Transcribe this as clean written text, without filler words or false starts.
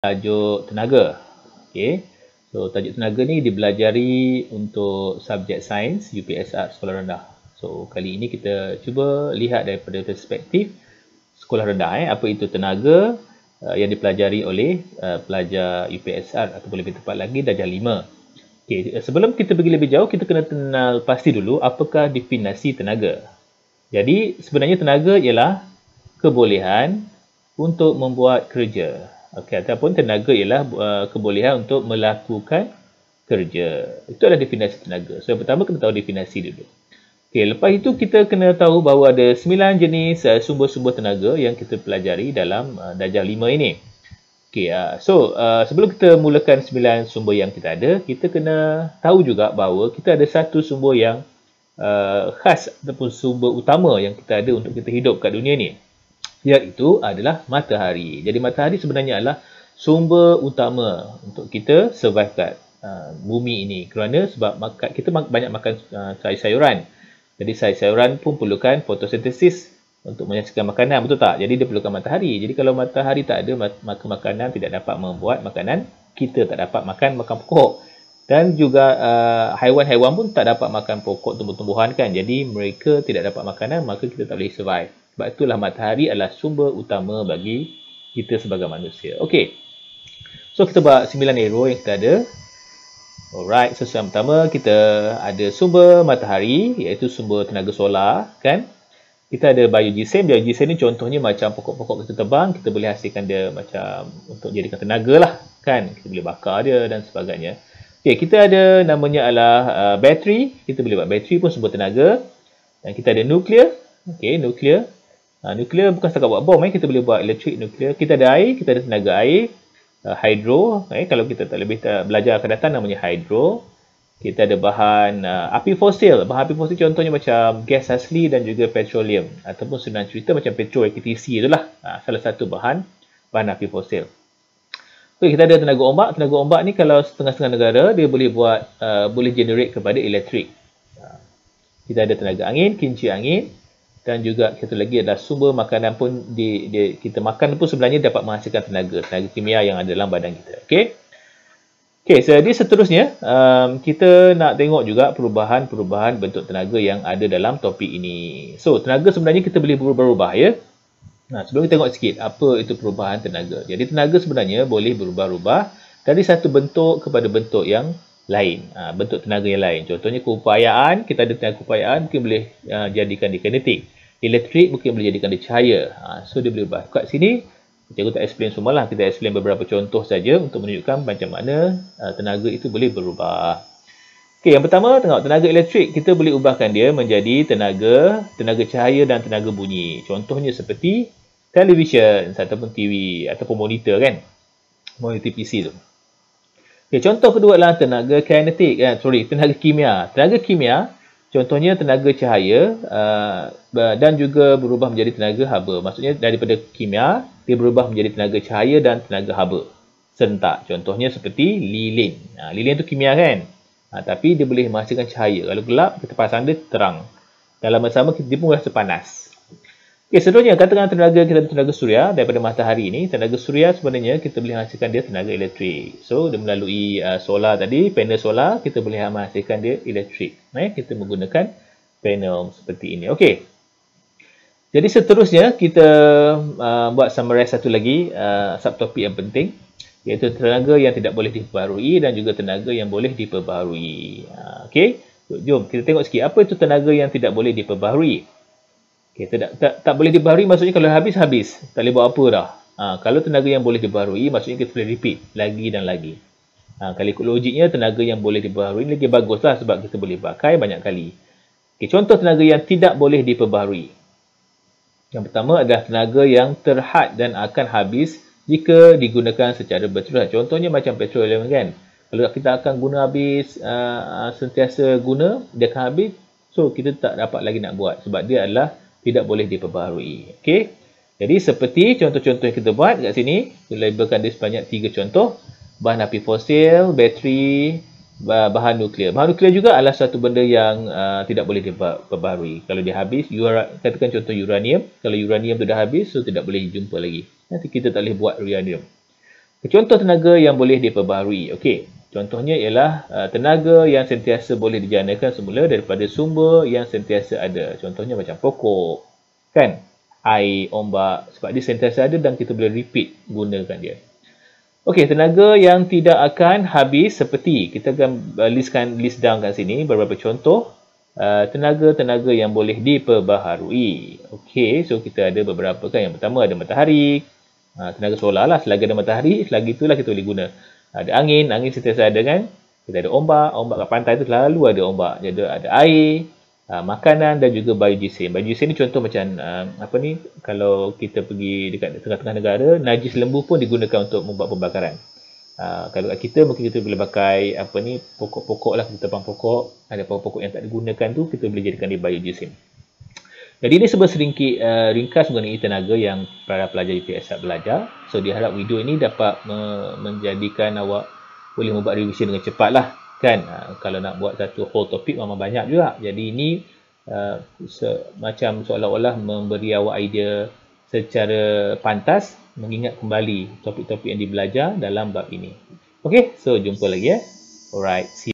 tajuk tenaga. Okey. So tajuk tenaga ni dibelajari untuk subjek sains UPSR sekolah rendah. So kali ini kita cuba lihat daripada perspektif sekolah rendah, apa itu tenaga yang dipelajari oleh pelajar UPSR ataupun lebih tepat lagi darjah 5. Okey, sebelum kita pergi lebih jauh, kita kena kenal pasti dulu apakah definisi tenaga. Jadi sebenarnya tenaga ialah kebolehan untuk membuat kerja. Okey, ataupun tenaga ialah kebolehan untuk melakukan kerja. Itu adalah definisi tenaga. So yang pertama kena tahu definisi dulu. Okey, lepas itu kita kena tahu bahawa ada 9 jenis sumber-sumber tenaga yang kita pelajari dalam darjah 5 ini. Okey, so sebelum kita mulakan 9 sumber yang kita ada, kita kena tahu juga bahawa kita ada satu sumber yang khas ataupun sumber utama yang kita ada untuk kita hidup kat dunia ni, iaitu adalah matahari. Jadi matahari sebenarnya adalah sumber utama untuk kita survive kat bumi ini, kerana sebab kita banyak makan sayur-sayuran. Jadi sayur-sayuran pun perlukan fotosintesis untuk menghasilkan makanan, betul tak? Jadi dia perlukan matahari. Jadi kalau matahari tak ada, maka makanan tidak dapat membuat makanan, kita tak dapat makan pokok. Dan juga haiwan-haiwan pun tak dapat makan pokok tumbuh-tumbuhan kan. Jadi mereka tidak dapat makanan, maka kita tak boleh survive. Sebab itulah matahari adalah sumber utama bagi kita sebagai manusia. Okey. So kita buat 9 arrow yang kita ada. Alright, so yang pertama kita ada sumber matahari, iaitu sumber tenaga solar kan. Kita ada biogeosen. Biogeosen ni contohnya macam pokok-pokok kita tebang, kita boleh hasilkan dia macam untuk jadikan tenaga lah kan. Kita boleh bakar dia dan sebagainya. Okey, kita ada namanya adalah bateri. Kita boleh buat bateri pun sumber tenaga. Dan kita ada nuklear. Okey, nuklear. Nuklear bukan setakat buat bom, kita boleh buat elektrik nuklear. Kita ada air, kita ada tenaga air. Hydro, kalau kita tak lebih belajar akan datang namanya hydro. Kita ada bahan api fosil. Bahan api fosil contohnya macam gas asli dan juga petroleum. Ataupun senang cerita macam petrol AKTC itulah. Salah satu bahan api fosil. Okay, kita ada tenaga ombak. Tenaga ombak ni kalau setengah-setengah negara dia boleh buat boleh generate kepada elektrik. Kita ada tenaga angin, kincir angin, dan juga satu lagi adalah sumber makanan pun kita makan pun sebenarnya dapat menghasilkan tenaga kimia yang ada dalam badan kita. Okey. Okey, jadi seterusnya kita nak tengok juga perubahan-perubahan bentuk tenaga yang ada dalam topik ini. So, tenaga sebenarnya kita boleh berubah-ubah ya. Sebelum kita tengok sikit apa itu perubahan tenaga. Jadi tenaga sebenarnya boleh berubah-ubah dari satu bentuk kepada bentuk yang lain. Bentuk tenaga yang lain. Contohnya keupayaan, kita ada tenaga keupayaan mungkin boleh jadikan di kinetik. Elektrik mungkin boleh jadikan di cahaya. So dia boleh berubah. Kat sini cikgu tak explain semualah, kita explain beberapa contoh saja untuk menunjukkan macam mana tenaga itu boleh berubah. Okey, yang pertama tengok tenaga elektrik, kita boleh ubahkan dia menjadi tenaga cahaya dan tenaga bunyi. Contohnya seperti television ataupun TV ataupun monitor kan. Monitor PC tu. Okay, contoh kedua adalah tenaga kinetik, tenaga kimia. Tenaga kimia contohnya tenaga cahaya dan juga berubah menjadi tenaga haba. Maksudnya daripada kimia dia berubah menjadi tenaga cahaya dan tenaga haba serentak. Contohnya seperti lilin. Lilin tu kimia kan. Tapi dia boleh menghasilkan cahaya. Kalau gelap kita pasang dia terang. Dalam masa sama dia pun rasa panas. Okey, seterusnya katakan tenaga suria daripada matahari ini. Tenaga suria sebenarnya kita boleh hasilkan dia tenaga elektrik. So dia melalui solar tadi, panel solar kita boleh menghasilkan dia elektrik. Kita menggunakan panel seperti ini. Okey. Jadi seterusnya kita buat summarize satu lagi subtopik yang penting, iaitu tenaga yang tidak boleh diperbaharui dan juga tenaga yang boleh diperbaharui. Okey. Jom kita tengok sikit apa itu tenaga yang tidak boleh diperbaharui. Okay, tak boleh dibaharui maksudnya kalau habis, tak boleh buat apa dah. Kalau tenaga yang boleh dibaharui maksudnya kita boleh repeat lagi dan lagi. Kalau ikut logiknya tenaga yang boleh dibaharui lagi baguslah sebab kita boleh pakai banyak kali. Okay, contoh tenaga yang tidak boleh diperbaharui. Yang pertama adalah tenaga yang terhad dan akan habis jika digunakan secara berterusan. Contohnya macam petroleum kan. Kalau kita akan guna habis, sentiasa guna, dia akan habis. So kita tak dapat lagi nak buat sebab dia adalah tidak boleh diperbaharui. Okey. Jadi seperti contoh-contoh yang kita buat kat sini, kita labelkan dia sebanyak 3 contoh. Bahan api fosil, bateri, bahan nuklear. Bahan nuklear juga adalah satu benda yang tidak boleh diperbaharui. Kalau dia habis, katakan contoh uranium. Kalau uranium tu dah habis, so tidak boleh jumpa lagi. Nanti kita tak boleh buat uranium. Contoh tenaga yang boleh diperbaharui. Okey, contohnya ialah tenaga yang sentiasa boleh dijanakan semula daripada sumber yang sentiasa ada. Contohnya macam pokok, kan? Air, ombak, sebab dia sentiasa ada dan kita boleh repeat gunakan dia. Okey, tenaga yang tidak akan habis seperti kita akan list down kat sini beberapa contoh tenaga-tenaga yang boleh diperbaharui. Okey, so kita ada beberapa kan. Yang pertama ada matahari, tenaga solar lah. Selagi ada matahari, selagi itulah kita boleh guna. Ada angin, angin sentiasa ada kan. Kita ada ombak, ombak kat pantai tu selalu ada ombak. Jadi ada air, makanan dan juga biogeosin. Biogeosin ni contoh macam apa ni, kalau kita pergi dekat tengah-tengah negara, najis lembu pun digunakan untuk membuat pembakaran. Kalau kat kita mungkin kita boleh pakai apa ni, pokok-pokok lah, kita tebang pokok, ada pokok-pokok yang tak digunakan tu kita boleh jadikan dia biogeosin. Jadi ini sebuah sedikit ringkas mengenai tenaga yang para pelajar UPSR belajar. So diharap video ini dapat menjadikan awak boleh membuat revision dengan cepat lah. Kan, kalau nak buat satu whole topik memang banyak juga. Jadi ini macam seolah-olah memberi awak idea secara pantas, mengingat kembali topik-topik yang dibelajar dalam bab ini. Okay, so jumpa lagi. Alright, see you.